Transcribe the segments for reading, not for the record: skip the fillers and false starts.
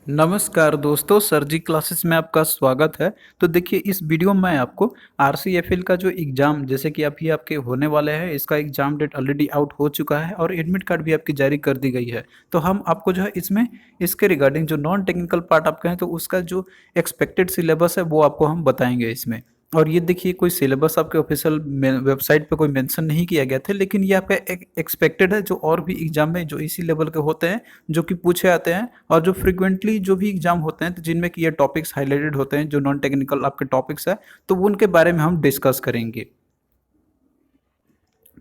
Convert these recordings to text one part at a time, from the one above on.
नमस्कार दोस्तों, सर जी क्लासेस में आपका स्वागत है। तो देखिए इस वीडियो में मैं आपको आरसीएफएल का जो एग्ज़ाम जैसे कि अभी आपके होने वाले हैं, इसका एग्ज़ाम डेट ऑलरेडी आउट हो चुका है और एडमिट कार्ड भी आपकी जारी कर दी गई है। तो हम आपको जो है इसमें इसके रिगार्डिंग जो नॉन टेक्निकल पार्ट आपका है तो उसका जो एक्सपेक्टेड सिलेबस है वो आपको हम बताएँगे इसमें। और ये देखिए कोई सिलेबस आपके ऑफिशियल वेबसाइट पे कोई मेंशन नहीं किया गया था, लेकिन ये आपका एक्सपेक्टेड है जो और भी एग्ज़ाम में जो इसी लेवल के होते हैं, जो कि पूछे आते हैं और जो फ्रीक्वेंटली जो भी एग्जाम होते हैं तो जिनमें कि ये टॉपिक्स हाइलाइटेड होते हैं जो नॉन टेक्निकल आपके टॉपिक्स है तो वो उनके बारे में हम डिस्कस करेंगे।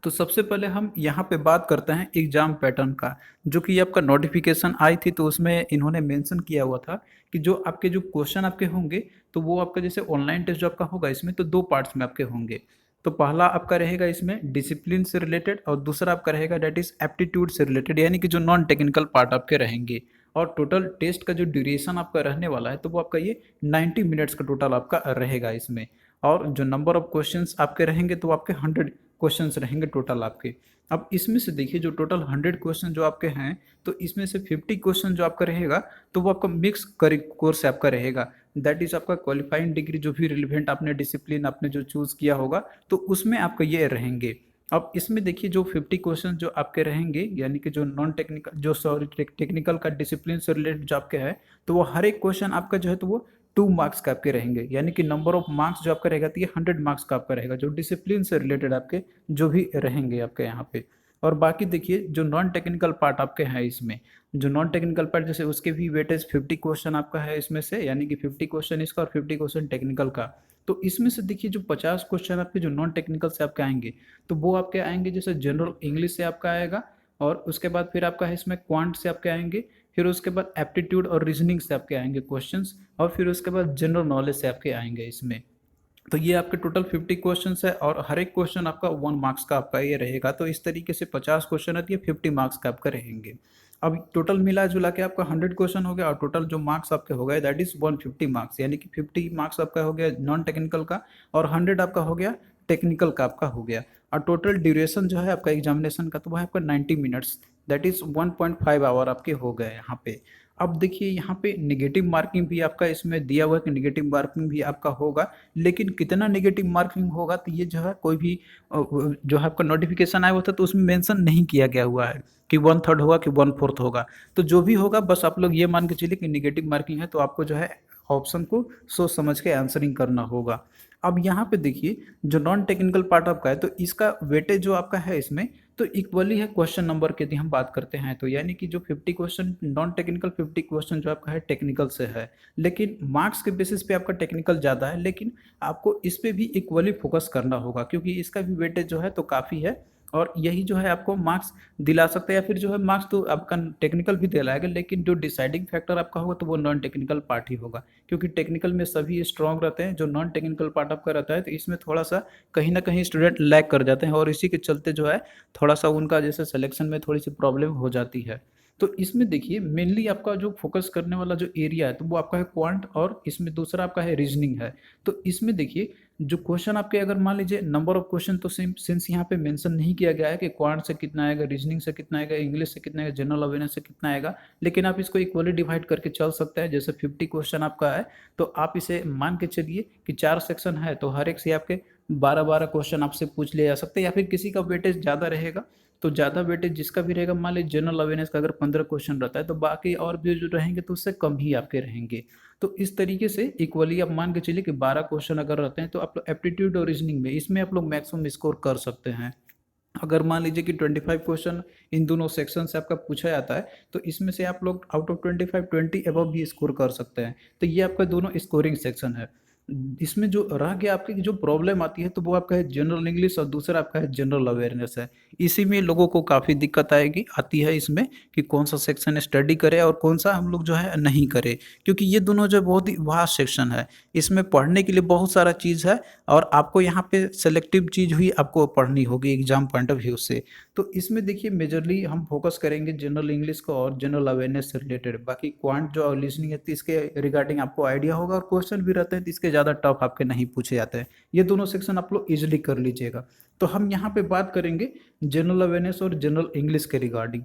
तो सबसे पहले हम यहाँ पे बात करते हैं एग्जाम पैटर्न का, जो कि आपका नोटिफिकेशन आई थी तो उसमें इन्होंने मेंशन किया हुआ था कि जो आपके जो क्वेश्चन आपके होंगे तो वो आपका जैसे ऑनलाइन टेस्ट जो आपका होगा इसमें तो दो पार्ट्स में आपके होंगे। तो पहला आपका रहेगा इसमें डिसिप्लिन से रिलेटेड और दूसरा आपका रहेगा डेट इज एप्टीट्यूड से रिलेटेड, यानी कि जो नॉन टेक्निकल पार्ट आपके रहेंगे। और टोटल टेस्ट का जो ड्यूरेशन आपका रहने वाला है तो वो आपका ये 90 मिनट्स का टोटल आपका रहेगा इसमें। और जो नंबर ऑफ क्वेश्चंस आपके रहेंगे तो आपके 100 क्वेश्चंस रहेंगे टोटल आपके। अब इसमें से देखिए जो टोटल 100 क्वेश्चन जो आपके हैं तो इसमें से 50 क्वेश्चन जो आपका रहेगा तो वो आपका मिक्स कोर्स आपका रहेगा। दैट इज आपका क्वालिफाइंग डिग्री जो भी रिलेवेंट आपने डिसिप्लिन आपने जो चूज किया होगा तो उसमें आपका ये रहेंगे। अब इसमें देखिए जो 50 क्वेश्चन जो आपके रहेंगे यानी कि जो नॉन टेक्निकल जो सॉरी टेक्निकल का डिसिप्लिन से रिलेटेड जो आपके है तो वो हर एक क्वेश्चन आपका जो है तो वो 2 मार्क्स का आपके रहेंगे, यानी कि नंबर ऑफ मार्क्स जो आपका रहेगा तो ये 100 मार्क्स का आपका रहेगा जो डिसिप्लिन से रिलेटेड आपके जो भी रहेंगे आपके यहाँ पे। और बाकी देखिए जो नॉन टेक्निकल पार्ट आपके हैं इसमें, जो नॉन टेक्निकल पार्ट जैसे उसके भी वेटेज 50 क्वेश्चन आपका है इसमें से, यानी कि 50 क्वेश्चन इसका और 50 क्वेश्चन टेक्निकल का। तो इसमें से देखिए जो 50 क्वेश्चन आपके जो नॉन टेक्निकल से आपके आएंगे तो वो आपके आएंगे जैसे जनरल इंग्लिश से आपका आएगा, और उसके बाद फिर आपका है इसमें क्वांट से आपके आएंगे, फिर उसके बाद एप्टीट्यूड और रीजनिंग से आपके आएंगे क्वेश्चंस, और फिर उसके बाद जनरल नॉलेज से आपके आएंगे इसमें। तो ये आपके टोटल 50 क्वेश्चंस है और हर एक क्वेश्चन आपका 1 मार्क्स का आपका ये रहेगा। तो इस तरीके से 50 क्वेश्चन है तो ये 50 मार्क्स का आपका रहेंगे। अब टोटल मिला जुला के आपका 100 क्वेश्चन हो गया और टोटल जो मार्क्स आपके हो गए दैट इज 150 मार्क्स, यानी कि 50 मार्क्स आपका हो गया नॉन टेक्निकल का और 100 आपका हो गया टेक्निकल का आपका हो गया। और टोटल ड्यूरेशन जो है आपका एग्जामिनेशन का तो वह आपका 90 मिनट्स, दैट इज 1.5 आवर आपके हो गए यहाँ पे। अब देखिए यहाँ पे नेगेटिव मार्किंग भी आपका इसमें दिया हुआ है कि नेगेटिव मार्किंग भी आपका होगा, लेकिन कितना नेगेटिव मार्किंग होगा तो ये जो है कोई भी जो है आपका नोटिफिकेशन आया हुआ था तो उसमें मेंशन नहीं किया गया हुआ है कि 1/3 होगा कि 1/4 होगा। तो जो भी होगा बस आप लोग ये मान के चलिए कि नेगेटिव मार्किंग है तो आपको जो है ऑप्शन को सोच समझ के आंसरिंग करना होगा। अब यहाँ पे देखिए जो नॉन टेक्निकल पार्ट आपका है तो इसका वेटेज जो आपका है इसमें तो इक्वली है क्वेश्चन नंबर की यदि हम बात करते हैं तो, यानी कि जो 50 क्वेश्चन नॉन टेक्निकल 50 क्वेश्चन जो आपका है टेक्निकल से है, लेकिन मार्क्स के बेसिस पे आपका टेक्निकल ज़्यादा है, लेकिन आपको इस पे भी इक्वली फोकस करना होगा क्योंकि इसका भी वेटेज जो है तो काफ़ी है। और यही जो है आपको मार्क्स दिला सकता है, या फिर जो है मार्क्स तो आपका टेक्निकल भी दिलाएगा, लेकिन जो डिसाइडिंग फैक्टर आपका होगा तो वो नॉन टेक्निकल पार्ट ही होगा, क्योंकि टेक्निकल में सभी स्ट्रांग रहते हैं। जो नॉन टेक्निकल पार्ट आपका रहता है तो इसमें थोड़ा सा कहीं ना कहीं स्टूडेंट लैग कर जाते हैं और इसी के चलते जो है थोड़ा सा उनका जैसे सिलेक्शन में थोड़ी सी प्रॉब्लम हो जाती है। तो इसमें देखिए मेनली आपका जो फोकस करने वाला जो एरिया है तो वो आपका है क्वांट, और इसमें दूसरा आपका है रीजनिंग है। तो इसमें देखिए जो क्वेश्चन आपके अगर मान लीजिए नंबर ऑफ क्वेश्चन तो सिंस यहाँ पे मेंशन नहीं किया गया है कि क्वांट से कितना आएगा, रीजनिंग से कितना आएगा, इंग्लिश से कितना आएगा, जनरल अवेयरनेस से कितना आएगा, लेकिन आप इसको इक्वली डिवाइड करके चल सकते हैं। जैसे 50 क्वेश्चन आपका है तो आप इसे मान के चलिए कि 4 सेक्शन है तो हर एक से आपके 12-12 क्वेश्चन आपसे पूछ लिए जा सकते हैं, या फिर किसी का वेटेज ज़्यादा रहेगा तो ज़्यादा वेटेज जिसका भी रहेगा, मान लीजिए जनरल अवेयरनेस का अगर 15 क्वेश्चन रहता है तो बाकी और भी जो रहेंगे तो उससे कम ही आपके रहेंगे। तो इस तरीके से इक्वली आप मान के चलिए कि 12 क्वेश्चन अगर रहते हैं तो आप लोग एप्टीट्यूड और रीजनिंग में इसमें आप लोग मैक्सिमम स्कोर कर सकते हैं। अगर मान लीजिए कि 25 क्वेश्चन इन दोनों सेक्शन से आपका पूछा जाता है तो इसमें से आप लोग आउट ऑफ 25 20 अबव भी स्कोर कर सकते हैं। तो ये आपका दोनों स्कोरिंग सेक्शन है। इसमें जो रह गया आपकी जो प्रॉब्लम आती है तो वो आपका है जनरल इंग्लिश और दूसरा आपका है जनरल अवेयरनेस है। इसी में लोगों को काफ़ी दिक्कत आएगी आती है इसमें कि कौन सा सेक्शन स्टडी करें और कौन सा हम लोग जो है नहीं करें, क्योंकि ये दोनों जो बहुत ही वास्ट सेक्शन है। इसमें पढ़ने के लिए बहुत सारा चीज़ है और आपको यहाँ पे सेलेक्टिव चीज़ हुई आपको पढ़नी होगी एग्जाम पॉइंट ऑफ व्यू से। तो इसमें देखिए मेजरली हम फोकस करेंगे जनरल इंग्लिश को और जनरल अवेयरनेस से रिलेटेड। बाकी क्वांट जो लिसनिंग है तो इसके रिगार्डिंग आपको आइडिया होगा और क्वेश्चन भी रहते हैं तो इसके ज़्यादा टफ आपके नहीं पूछे जाते हैं। ये दोनों सेक्शन आप लोग इजिली कर लीजिएगा। तो हम यहाँ पे बात करेंगे जनरल अवेयरनेस और जनरल इंग्लिश के रिगार्डिंग।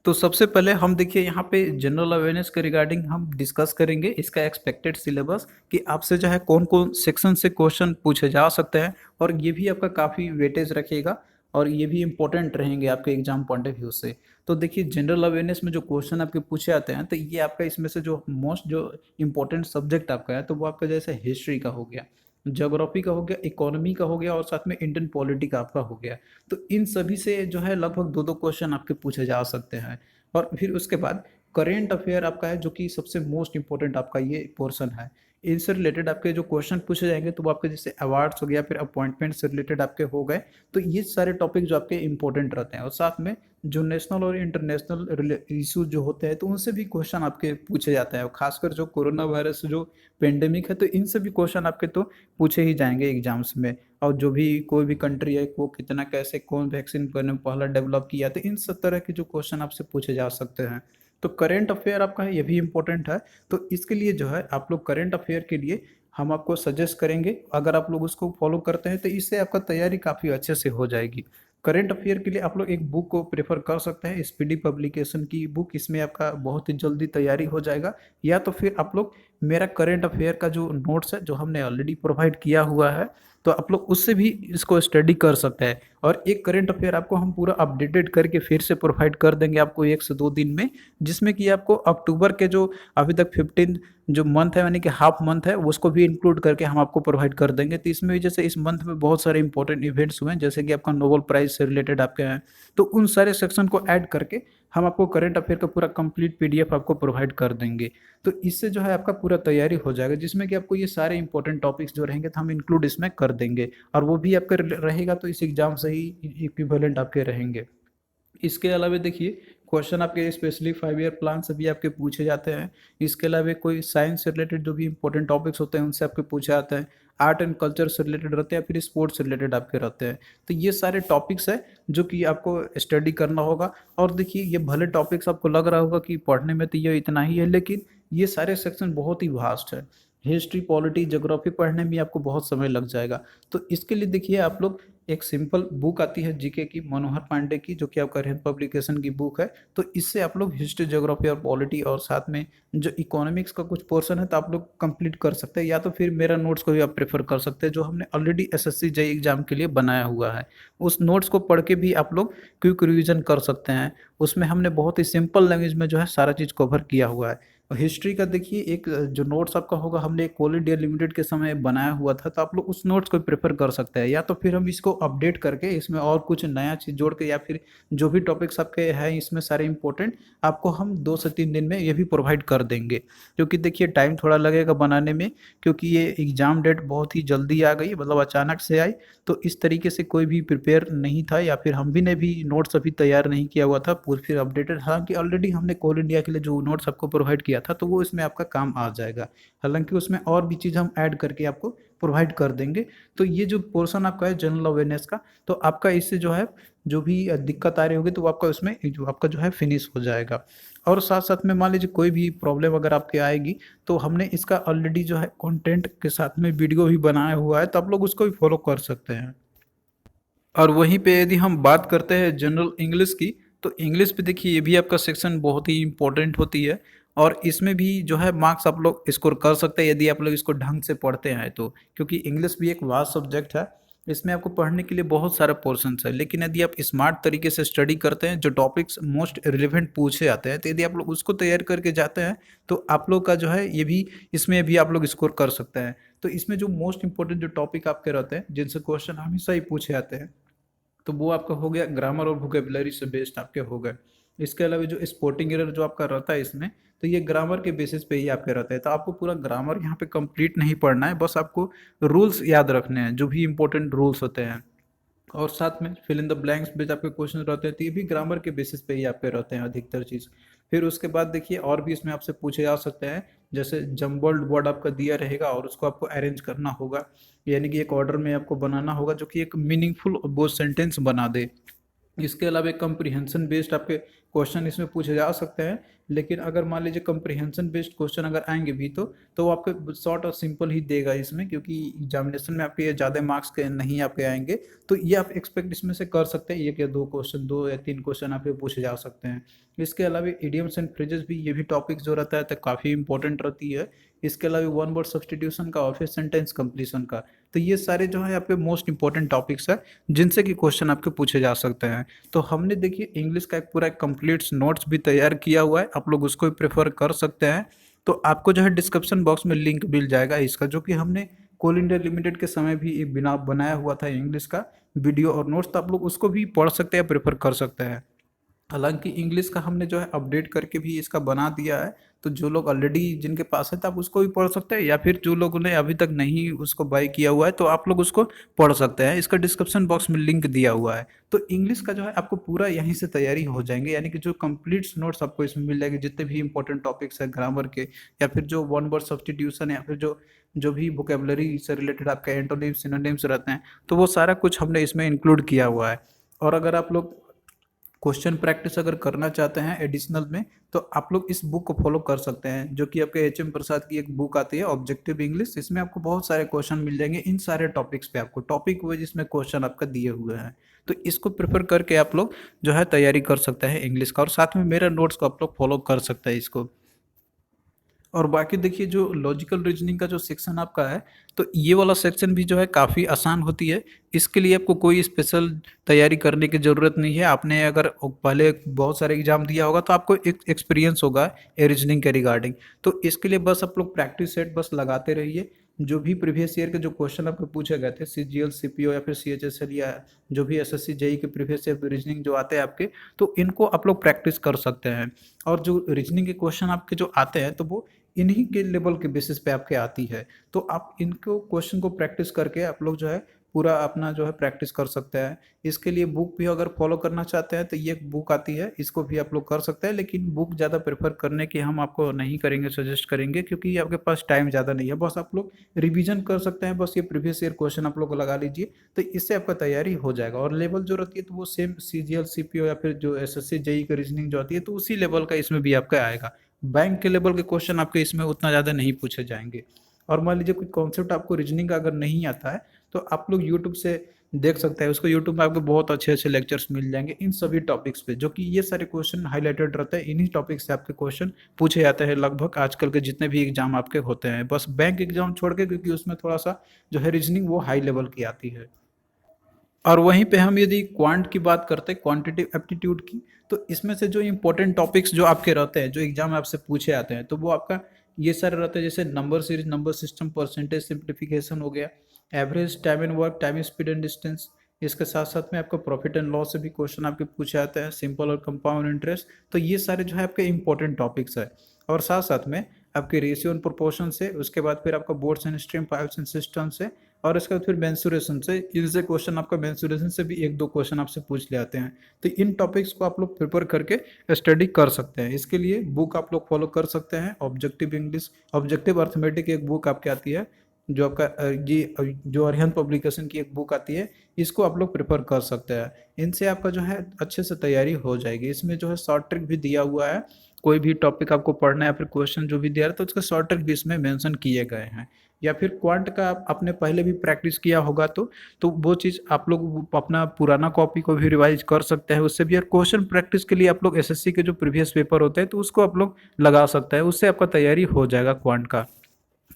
तो सबसे पहले हम देखिए यहाँ पे जनरल अवेयरनेस के रिगार्डिंग हम डिस्कस करेंगे इसका एक्सपेक्टेड सिलेबस कि आपसे जो है कौन कौन सेक्शन से क्वेश्चन पूछे जा सकते हैं, और ये भी आपका काफ़ी वेटेज रखेगा और ये भी इंपॉर्टेंट रहेंगे आपके एग्जाम पॉइंट ऑफ व्यू से। तो देखिए जनरल अवेयरनेस में जो क्वेश्चन आपके पूछे आते हैं तो ये आपका इसमें से जो मोस्ट जो इम्पोर्टेंट सब्जेक्ट आपका है तो वो आपका जैसे हिस्ट्री का हो गया, ज्योग्राफी का हो गया, इकोनॉमी का हो गया और साथ में इंडियन पॉलिटी का आपका हो गया। तो इन सभी से जो है लगभग दो दो क्वेश्चन आपके पूछे जा सकते हैं। और फिर उसके बाद करेंट अफेयर आपका है जो कि सबसे मोस्ट इंपॉर्टेंट आपका ये पोर्शन है। इनसे रिलेटेड आपके जो क्वेश्चन पूछे जाएंगे तो वो आपके जैसे अवार्ड्स हो गया, फिर अपॉइंटमेंट से रिलेटेड आपके हो गए। तो ये सारे टॉपिक जो आपके इंपॉर्टेंट रहते हैं, और साथ में जो नेशनल और इंटरनेशनल इशू जो होते हैं तो उनसे भी क्वेश्चन आपके पूछे जाते हैं, और खासकर जो कोरोना वायरस जो पेंडेमिक है तो इनसे भी क्वेश्चन आपके तो पूछे ही जाएंगे एग्जाम्स में। और जो भी कोई भी कंट्री है वो कितना कैसे कौन वैक्सीन करने पहला डेवलप किया, तो इन सब तरह के जो क्वेश्चन आपसे पूछे जा सकते हैं। तो करेंट अफेयर आपका है ये भी इम्पोर्टेंट है। तो इसके लिए जो है आप लोग करेंट अफेयर के लिए हम आपको सजेस्ट करेंगे, अगर आप लोग उसको फॉलो करते हैं तो इससे आपका तैयारी काफ़ी अच्छे से हो जाएगी। करेंट अफेयर के लिए आप लोग एक बुक को प्रेफर कर सकते हैं, स्पीडी पब्लिकेशन की बुक, इसमें आपका बहुत ही जल्दी तैयारी हो जाएगा। या तो फिर आप लोग मेरा करेंट अफेयर का जो नोट्स है जो हमने ऑलरेडी प्रोवाइड किया हुआ है तो आप लोग उससे भी इसको स्टडी कर सकते हैं। और एक करंट अफेयर आपको हम पूरा अपडेटेड करके फिर से प्रोवाइड कर देंगे आपको 1 से 2 दिन में, जिसमें कि आपको अक्टूबर के जो अभी तक 15 जो मंथ है यानी कि हाफ मंथ है उसको भी इंक्लूड करके हम आपको प्रोवाइड कर देंगे। तो इसमें भी जैसे इस मंथ में बहुत सारे इंपॉर्टेंट इवेंट्स हुए हैं जैसे कि आपका नोबेल प्राइज से रिलेटेड आपके हैं, तो उन सारे सेक्शन को ऐड करके हम आपको करंट अफेयर का पूरा कंप्लीट पीडीएफ आपको प्रोवाइड कर देंगे। तो इससे जो है आपका पूरा तैयारी हो जाएगा, जिसमें कि आपको ये सारे इंपॉर्टेंट टॉपिक्स जो रहेंगे तो हम इंक्लूड इसमें कर देंगे, और वो भी आपका रहेगा तो इस एग्जाम से ही इक्विवेलेंट आपके रहेंगे। इसके अलावा देखिए क्वेश्चन आपके स्पेशली 5 ईयर प्लान से भी आपके पूछे जाते हैं। इसके अलावा कोई साइंस से रिलेटेड जो भी इंपॉर्टेंट टॉपिक्स होते हैं उनसे आपके पूछे जाते हैं, आर्ट एंड कल्चर से रिलेटेड रहते हैं, फिर स्पोर्ट्स से रिलेटेड आपके रहते हैं। तो ये सारे टॉपिक्स है जो कि आपको स्टडी करना होगा। और देखिए ये भले टॉपिक्स आपको लग रहा होगा कि पढ़ने में तो ये इतना ही है, लेकिन ये सारे सेक्शन बहुत ही वास्ट है। हिस्ट्री, पॉलिटी, ज्योग्राफी पढ़ने में आपको बहुत समय लग जाएगा। तो इसके लिए देखिए आप लोग एक सिंपल बुक आती है जीके की, मनोहर पांडे की, जो कि आपका रेन पब्लिकेशन की बुक है। तो इससे आप लोग हिस्ट्री, ज्योग्राफी और पॉलिटी और साथ में जो इकोनॉमिक्स का कुछ पोर्शन है तो आप लोग कंप्लीट कर सकते हैं, या तो फिर मेरा नोट्स को भी आप प्रेफर कर सकते हैं जो हमने ऑलरेडी एसएससी जेईई एग्जाम के लिए बनाया हुआ है। उस नोट्स को पढ़ के भी आप लोग क्विक रिवीजन कर सकते हैं। उसमें हमने बहुत ही सिंपल लैंग्वेज में जो है सारा चीज़ कवर किया हुआ है। हिस्ट्री का देखिए एक जो नोट्स आपका होगा हमने एक ऑल इंडिया लिमिटेड के समय बनाया हुआ था, तो आप लोग उस नोट्स को प्रेफर कर सकते हैं, या तो फिर हम इसको अपडेट करके इसमें और कुछ नया चीज़ जोड़ के, या फिर जो भी टॉपिक्स आपके हैं इसमें सारे इंपॉर्टेंट आपको हम 2 से 3 दिन में ये भी प्रोवाइड कर देंगे। क्योंकि देखिए टाइम थोड़ा लगेगा बनाने में, क्योंकि ये एग्ज़ाम डेट बहुत ही जल्दी आ गई, मतलब अचानक से आई। तो इस तरीके से कोई भी प्रिपेयर नहीं था, या फिर हम भी ने भी नोट्स अभी तैयार नहीं किया हुआ था पूरी फिर अपडेटेड, हालांकि ऑलरेडी हमने कोल इंडिया के लिए जो नोट्स आपको प्रोवाइड किया था तो वो इसमें आपका काम आ जाएगा। हालांकि उसमें और भी चीज़ हम ऐड करके आपको प्रोवाइड कर देंगे। तो ये जो पोर्शन आपका है जनरल अवेयरनेस का, तो आपका इससे जो है जो भी दिक्कत आ रही होगी तो वो आपका उसमें जो आपका जो है फिनिश हो जाएगा। और साथ साथ में मान लीजिए कोई भी प्रॉब्लम अगर आपके आएगी तो हमने इसका ऑलरेडी जो है कंटेंट के साथ में वीडियो भी बनाया हुआ है, तो आप लोग उसको भी फॉलो कर सकते हैं। और वहीं पे यदि हम बात करते हैं जनरल इंग्लिश की, तो इंग्लिश पे देखिए ये भी आपका सेक्शन बहुत ही इंपॉर्टेंट होती है, और इसमें भी जो है मार्क्स आप लोग स्कोर कर सकते हैं यदि आप लोग इसको ढंग से पढ़ते हैं तो, क्योंकि इंग्लिश भी एक वास्ट सब्जेक्ट है। इसमें आपको पढ़ने के लिए बहुत सारे पोर्शंस है, लेकिन यदि आप स्मार्ट तरीके से स्टडी करते हैं, जो टॉपिक्स मोस्ट रिलेवेंट पूछे जाते हैं, तो यदि आप लोग उसको तैयार करके जाते हैं तो आप लोग का जो है ये भी इसमें भी आप लोग स्कोर कर सकते हैं। तो इसमें जो मोस्ट इंपॉर्टेंट जो टॉपिक आपके रहते हैं जिनसे क्वेश्चन हमेशा ही पूछे जाते हैं, तो वो आपका हो गया ग्रामर और वोकेबलरी से बेस्ड आपके हो गए। इसके अलावा जो स्पोर्टिंग एरर जो आपका रहता है इसमें, तो ये ग्रामर के बेसिस पे ही आपके रहता है। तो आपको पूरा ग्रामर यहाँ पे कंप्लीट नहीं पढ़ना है, बस आपको रूल्स याद रखने हैं जो भी इंपॉर्टेंट रूल्स होते हैं। और साथ में fill in the blanks based आपके क्वेश्चन रहते हैं, तो ये भी ग्रामर के बेसिस पे ही आपके रहते हैं अधिकतर चीज़। फिर उसके बाद देखिए और भी इसमें आपसे पूछे जा सकते हैं, जैसे जम्बल्ड वर्ड आपका दिया रहेगा और उसको आपको अरेंज करना होगा, यानी कि एक ऑर्डर में आपको बनाना होगा जो कि एक मीनिंगफुल वो सेंटेंस बना दे। इसके अलावा कम्प्रीहेंशन बेस्ड आपके क्वेश्चन इसमें पूछे जा सकते हैं। लेकिन अगर मान लीजिए कंप्रीहेंशन बेस्ड क्वेश्चन अगर आएंगे भी तो वो आपको शॉर्ट और सिंपल ही देगा इसमें, क्योंकि एग्जामिनेशन में आपके ज़्यादा मार्क्स के नहीं आपके आएंगे। तो ये आप एक्सपेक्ट इसमें से कर सकते हैं, एक या दो क्वेश्चन, 2 या 3 क्वेश्चन आपके पूछे जा सकते हैं। इसके अलावा इडियम्स एंड फ्रेजेस भी, ये भी टॉपिक जो रहता है तो काफ़ी इंपॉर्टेंट रहती है। इसके अलावा वन वर्ड सब्सटीट्यूशन का और फिर सेंटेंस कंप्लीशन का, तो ये सारे जो है आपके मोस्ट इंपॉर्टेंट टॉपिक्स है जिनसे कि क्वेश्चन आपके पूछे जा सकते हैं। तो हमने देखिए इंग्लिश का एक पूरा कंप्लीट नोट्स भी तैयार किया हुआ है, आप लोग उसको भी प्रेफर कर सकते हैं। तो आपको जो है डिस्क्रिप्शन बॉक्स में लिंक मिल जाएगा इसका, जो कि हमने कोल इंडिया लिमिटेड के समय भी एक बिना बनाया हुआ था इंग्लिश का वीडियो और नोट्स, तो आप लोग उसको भी पढ़ सकते हैं, प्रेफर कर सकते हैं। हालांकि इंग्लिश का हमने जो है अपडेट करके भी इसका बना दिया है, तो जो लोग ऑलरेडी जिनके पास है तो आप उसको भी पढ़ सकते हैं, या फिर जो लोगों ने अभी तक नहीं उसको बाय किया हुआ है तो आप लोग उसको पढ़ सकते हैं। इसका डिस्क्रिप्शन बॉक्स में लिंक दिया हुआ है। तो इंग्लिश का जो है आपको पूरा यहीं से तैयारी हो जाएंगे, यानी कि जो कंप्लीट नोट्स आपको इसमें मिल जाएंगे, जितने भी इंपॉर्टेंट टॉपिक्स है ग्रामर के, या फिर जो वन वर्ड सब्स्टिट्यूशन, या फिर जो जो भी वोकेबलरी से रिलेटेड आपके एंटोनिम्स सिनोनिम्स रहते हैं, तो वो सारा कुछ हमने इसमें इंक्लूड किया हुआ है। और अगर आप लोग क्वेश्चन प्रैक्टिस अगर करना चाहते हैं एडिशनल में, तो आप लोग इस बुक को फॉलो कर सकते हैं, जो कि आपके एच.एम. प्रसाद की एक बुक आती है ऑब्जेक्टिव इंग्लिश। इसमें आपको बहुत सारे क्वेश्चन मिल जाएंगे इन सारे टॉपिक्स पे, आपको टॉपिक वाइज इसमें क्वेश्चन आपका दिए हुए हैं। तो इसको प्रेफर करके आप लोग जो है तैयारी कर सकते हैं इंग्लिश का, और साथ में मेरा नोट्स को आप लोग फॉलो कर सकते हैं इसको। और बाकी देखिए जो लॉजिकल रीजनिंग का जो सेक्शन आपका है, तो ये वाला सेक्शन भी जो है काफ़ी आसान होती है। इसके लिए आपको कोई स्पेशल तैयारी करने की ज़रूरत नहीं है। आपने अगर पहले बहुत सारे एग्जाम दिया होगा तो आपको एक एक्सपीरियंस होगा ये रीजनिंग के रिगार्डिंग। तो इसके लिए बस आप लोग प्रैक्टिस सेट बस लगाते रहिए। जो भी प्रीवियस ईयर के जो क्वेश्चन आपको पूछे गए थे सीजीएल सीपीओ या फिर सीएचएसएल या जो भी एसएससी जेई के प्रीवियस ईयर रीजनिंग जो आते हैं आपके, तो इनको आप लोग प्रैक्टिस कर सकते हैं। और जो रीजनिंग के क्वेश्चन आपके जो आते हैं तो वो इन्हीं के लेवल के बेसिस पे आपके आती है। तो आप इनको क्वेश्चन को प्रैक्टिस करके आप लोग जो है पूरा अपना जो है प्रैक्टिस कर सकते हैं। इसके लिए बुक भी अगर फॉलो करना चाहते हैं तो ये एक बुक आती है, इसको भी आप लोग कर सकते हैं। लेकिन बुक ज़्यादा प्रेफर करने की हम आपको नहीं करेंगे, सजेस्ट करेंगे, क्योंकि आपके पास टाइम ज़्यादा नहीं है। बस आप लोग रिवीजन कर सकते हैं, बस ये प्रीवियस ईयर क्वेश्चन आप लोग लगा लीजिए, तो इससे आपका तैयारी हो जाएगा। और लेवल जो रहती है तो वो सेम सीजीएल सीपीओ या फिर जो एसएससी जेई का रीजनिंग जो आती है तो उसी लेवल का इसमें भी आपका आएगा। बैंक के लेवल के क्वेश्चन आपके इसमें उतना ज़्यादा नहीं पूछे जाएंगे। और मान लीजिए कोई कॉन्सेप्ट आपको रीजनिंग का अगर नहीं आता है तो आप लोग यूट्यूब से देख सकते हैं उसको। यूट्यूब में आपको बहुत अच्छे अच्छे लेक्चर्स मिल जाएंगे इन सभी टॉपिक्स पे, जो कि ये सारे क्वेश्चन हाईलाइटेड रहते हैं। इन्हीं टॉपिक से आपके क्वेश्चन पूछे जाते हैं लगभग आजकल के जितने भी एग्जाम आपके होते हैं, बस बैंक एग्जाम छोड़ के, क्योंकि उसमें थोड़ा सा जो है रीजनिंग वो हाई लेवल की आती है। और वहीं पे हम यदि क्वांट की बात करते हैं, क्वांटिटेटिव एप्टीट्यूड की, तो इसमें से जो इंपॉर्टेंट टॉपिक्स जो आपके रहते हैं, जो एग्जाम में आपसे पूछे आते हैं, तो वो आपका ये सारे रहते हैं, जैसे number series, number system, percentage simplification हो गया, average, time and work, time speed and distance. इसके साथ साथ में आपका प्रॉफिट एंड लॉस से भी क्वेश्चन आपके पूछे आते हैं, सिंपल और कंपाउंड इंटरेस्ट। तो ये सारे जो है आपके इंपॉर्टेंट टॉपिक्स है। और साथ साथ में आपके रेशियो एंड प्रोपोर्शन से, उसके बाद फिर आपका boards and stream, pipes and system से, और इसके बाद फिर मेंसुरेशन से। इनसे क्वेश्चन आपका मेंसुरेशन से भी एक दो क्वेश्चन आपसे पूछ ले आते हैं। तो इन टॉपिक्स को आप लोग प्रिपेयर करके स्टडी कर सकते हैं। इसके लिए बुक आप लोग फॉलो कर सकते हैं, ऑब्जेक्टिव इंग्लिश, ऑब्जेक्टिव अर्थमेटिक एक बुक आपके आती है, जो आपका ये जो अरिहंत पब्लिकेशन की एक बुक आती है, इसको आप लोग प्रिपेयर कर सकते हैं। इनसे आपका जो है अच्छे से तैयारी हो जाएगी। इसमें जो है शॉर्ट ट्रिक भी दिया हुआ है, कोई भी टॉपिक आपको पढ़ना है या फिर क्वेश्चन जो भी दिया है तो उसका शॉर्ट ट्रिक भी इसमें मेंशन किए गए हैं। या फिर क्वांट का आपने पहले भी प्रैक्टिस किया होगा तो वो चीज़ आप लोग अपना पुराना कॉपी को भी रिवाइज कर सकते हैं उससे भी। और क्वेश्चन प्रैक्टिस के लिए आप लोग एसएससी के जो प्रीवियस पेपर होते हैं तो उसको आप लोग लगा सकते हैं, उससे आपका तैयारी हो जाएगा क्वांट का।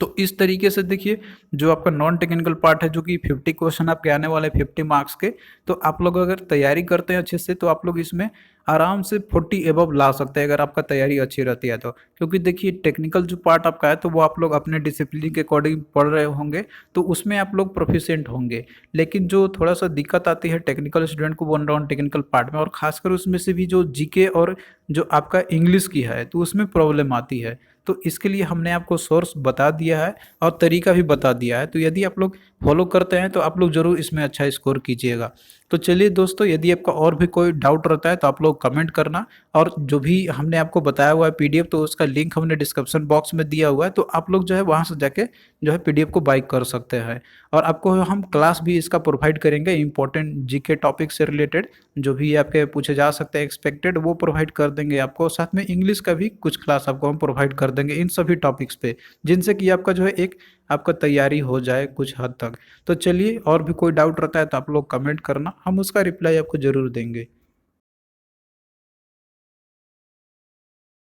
तो इस तरीके से देखिए जो आपका नॉन टेक्निकल पार्ट है, जो कि 50 क्वेश्चन आपके आने वाले 50 मार्क्स के, तो आप लोग अगर तैयारी करते हैं अच्छे से तो आप लोग इसमें आराम से 40 एबव ला सकते हैं, अगर आपका तैयारी अच्छी रहती है तो। क्योंकि देखिए टेक्निकल जो पार्ट आपका है तो वो आप लोग अपने डिसिप्लिन के अकॉर्डिंग पढ़ रहे होंगे तो उसमें आप लोग प्रोफिशिएंट होंगे। लेकिन जो थोड़ा सा दिक्कत आती है टेक्निकल स्टूडेंट को वन नॉन टेक्निकल पार्ट में, और खासकर उसमें से भी जो जीके और जो आपका इंग्लिश की है तो उसमें प्रॉब्लम आती है। तो इसके लिए हमने आपको सोर्स बता दिया है और तरीका भी बता दिया है। तो यदि आप लोग फॉलो करते हैं तो आप लोग ज़रूर इसमें अच्छा स्कोर कीजिएगा। तो चलिए दोस्तों, यदि आपका और भी कोई डाउट रहता है तो आप लोग कमेंट करना, और जो भी हमने आपको बताया हुआ है पीडीएफ, तो उसका लिंक हमने डिस्क्रिप्शन बॉक्स में दिया हुआ है, तो आप लोग जो है वहाँ से जाके जो है पीडीएफ को बाय कर सकते हैं। और आपको हम क्लास भी इसका प्रोवाइड करेंगे, इंपॉर्टेंट जीके टॉपिक से रिलेटेड जो भी आपके पूछे जा सकते हैं एक्सपेक्टेड, वो प्रोवाइड कर देंगे आपको। साथ में इंग्लिश का भी कुछ क्लास आपको हम प्रोवाइड कर देंगे इन सभी टॉपिक्स पे, जिनसे कि आपका जो है एक आपका तैयारी हो जाए कुछ हद तक। तो चलिए, और भी कोई डाउट रहता है तो आप लोग कमेंट करना, हम उसका रिप्लाई आपको ज़रूर देंगे।